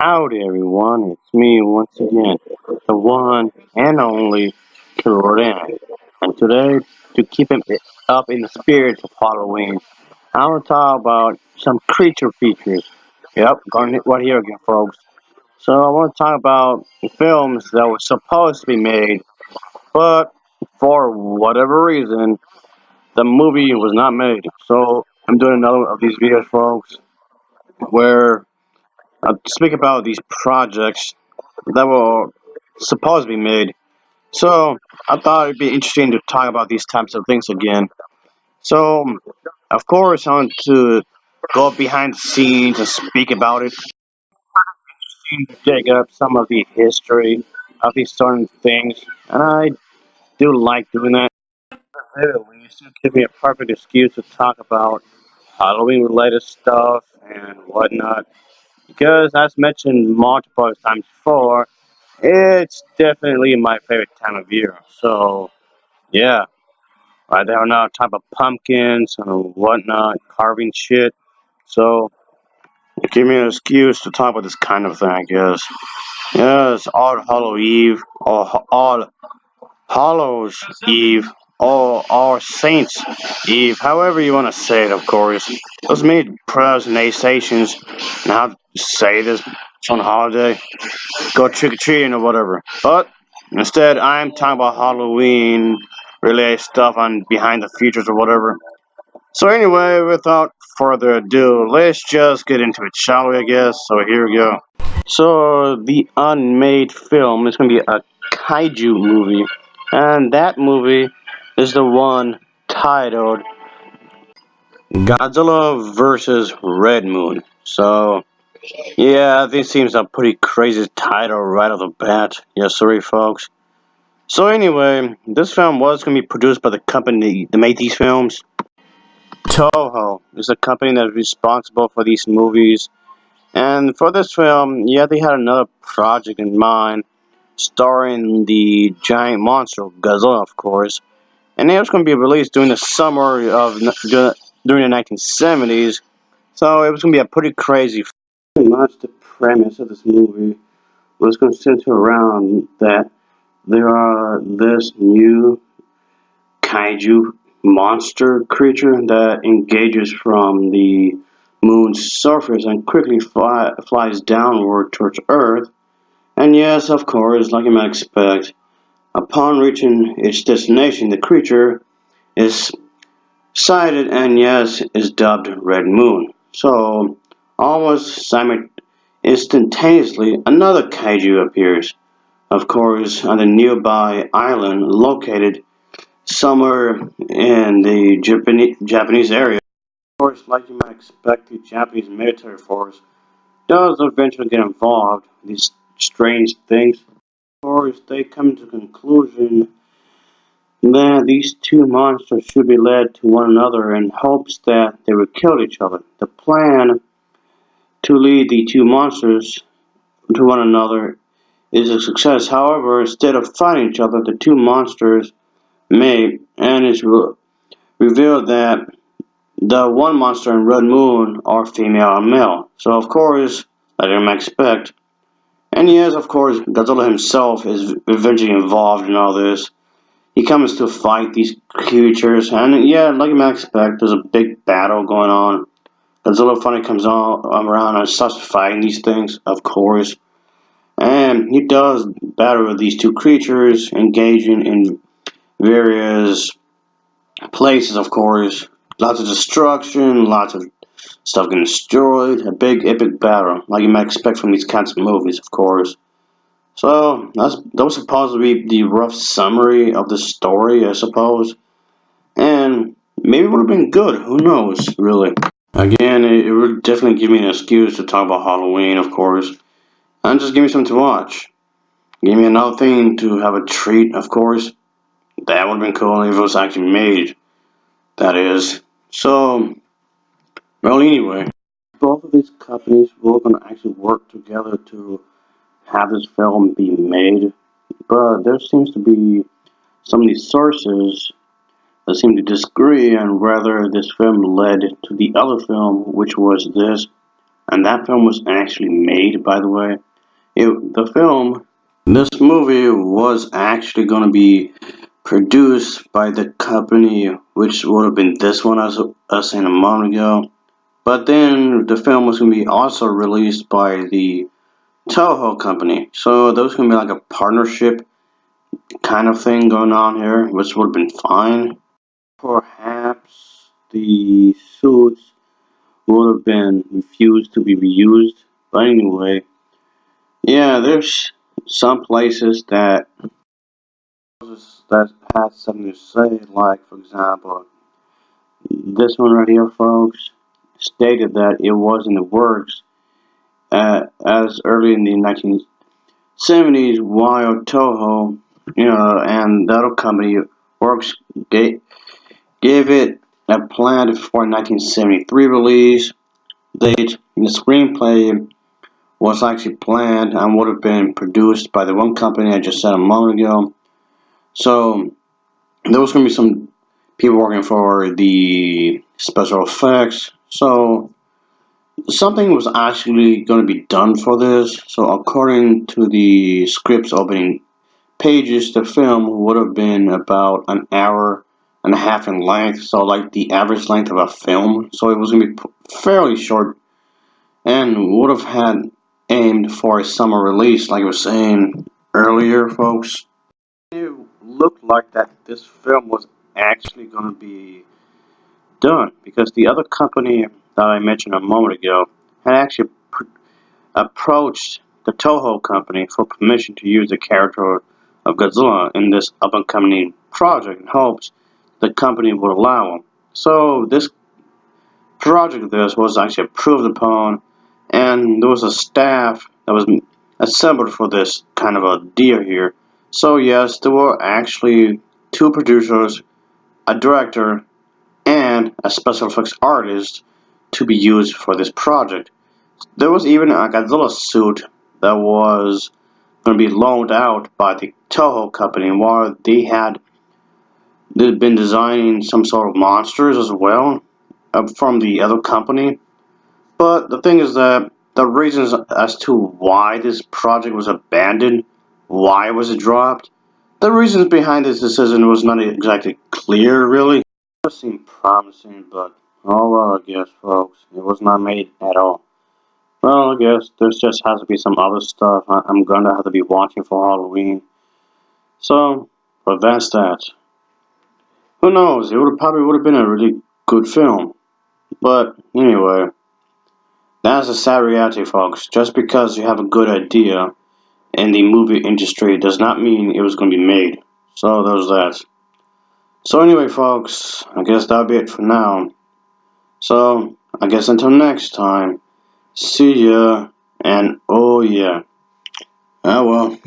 Howdy everyone, it's me once again, the one and only Jordan. And today, to keep it up in the spirit of Halloween, I want to talk about some creature features. Yep, going right here again, folks. So I want to talk about films that were supposed to be made, but for whatever reason, the movie was not made. So I'm doing another of these videos, folks, where I speak about these projects that were supposed to be made. So I thought it'd be interesting to talk about these types of things again. So, of course, I want to go behind the scenes and speak about it, to dig up some of the history of these certain things, and I do like doing that. When you still give me a perfect excuse to talk about Halloween-related stuff and whatnot, because as mentioned multiple times before, it's definitely my favorite time of year. So, yeah, right there now, type of pumpkins and whatnot, carving shit. So, give me an excuse to talk about this kind of thing, I guess. Yes, All Hallow Eve, or All Hallows Eve, or All Saints Eve, however you want to say it, of course. Those made pronunciations and how to say this on holiday. Go trick or treating or whatever. But instead, I'm talking about Halloween related stuff on Behind the Futures or whatever. So anyway, without further ado, let's just get into it, shall we? I guess. So here we go. So the unmade film is going to be a kaiju movie, and that movie is the one titled Godzilla vs. Red Moon. So yeah, this seems a pretty crazy title right off the bat. Yes, sorry, folks. So anyway, this film was going to be produced by the company that made these films. Toho is the company that is responsible for these movies. And for this film, yeah, they had another project in mind, starring the giant monster, Godzilla, of course. And it was going to be released during the summer of during the 1970s. So it was going to be a pretty crazy. Pretty much the premise of this movie was going to center around that there are this new kaiju monster creature that engages from the moon's surface and quickly flies downward towards Earth. And yes, of course, like you might expect, upon reaching its destination, the creature is sighted and yes, is dubbed Red Moon. So, almost instantaneously, another kaiju appears, of course, on a nearby island located somewhere in the Japanese area. Of course, like you might expect, the Japanese military force does eventually get involved in these strange things. Of course, they come to the conclusion that these two monsters should be led to one another in hopes that they would kill each other. The plan to lead the two monsters to one another is a success. However, instead of fighting each other, the two monsters mate, and it's revealed that the one monster and Red Moon are female and male. So, of course, I didn't expect. And yes, of course, Godzilla himself is eventually involved in all this. He comes to fight these creatures, and yeah, like you might expect, there's a big battle going on. Godzilla finally comes on around and starts fighting these things, of course. And he does battle with these two creatures, engaging in various places, of course. Lots of destruction, lots of stuff getting destroyed. A big epic battle, like you might expect from these kinds of movies, of course. So that was supposed to be the rough summary of the story, I suppose. And maybe it would have been good. Who knows, really? Again, it would definitely give me an excuse to talk about Halloween, of course. And just give me something to watch. Give me another thing to have a treat, of course. That would have been cool if it was actually made. That is. So, well, anyway, both of these companies were going to actually work together to have this film be made, but there seems to be some of these sources that seem to disagree on whether this film led to the other film, which was this and that film was actually made, by the way. This movie was actually going to be produced by the company, which would have been this one as us in a moment ago. But then the film was going to be also released by the Toho company. So those going to be like a partnership kind of thing going on here, which would have been fine. Perhaps the suits would have been refused to be reused. But anyway, yeah, there's some places that has something to say, like for example, this one right here, folks, stated that it was in the works as early in the 1970s, while Toho, and the other company works gave it a planned for 1973 release date. The screenplay was actually planned and would have been produced by the one company I just said a moment ago. So there was going to be some people working for the special effects. So something was actually going to be done for this. So according to the script's opening pages, the film would have been about an hour and a half in length. So like the average length of a film. So it was going to be fairly short and would have had aimed for a summer release, like I was saying earlier, folks. It looked like that this film was actually going to be done because the other company that I mentioned a moment ago had actually approached the Toho company for permission to use the character of Godzilla in this up-and-coming project in hopes the company would allow them. So this project of this was actually approved upon, and there was a staff that was assembled for this kind of a deal here. So yes, there were actually two producers, a director, and a special effects artist to be used for this project. There was even a Godzilla suit that was going to be loaned out by the Toho company while they'd been designing some sort of monsters as well from the other company. But the thing is that the reasons as to why this project was abandoned, why was it dropped, the reasons behind this decision was not exactly clear, really. It seemed promising, but oh well, I guess, folks, it was not made at all. Well, I guess there just has to be some other stuff I'm gonna have to be watching for Halloween. So, but that's that. Who knows? It probably would have been a really good film. But anyway, that's a sad reality, folks. Just because you have a good idea in the movie industry does not mean it was going to be made. So there's that. So anyway, folks, I guess that'll be it for now. So I guess until next time, see ya, and oh yeah. Ah well.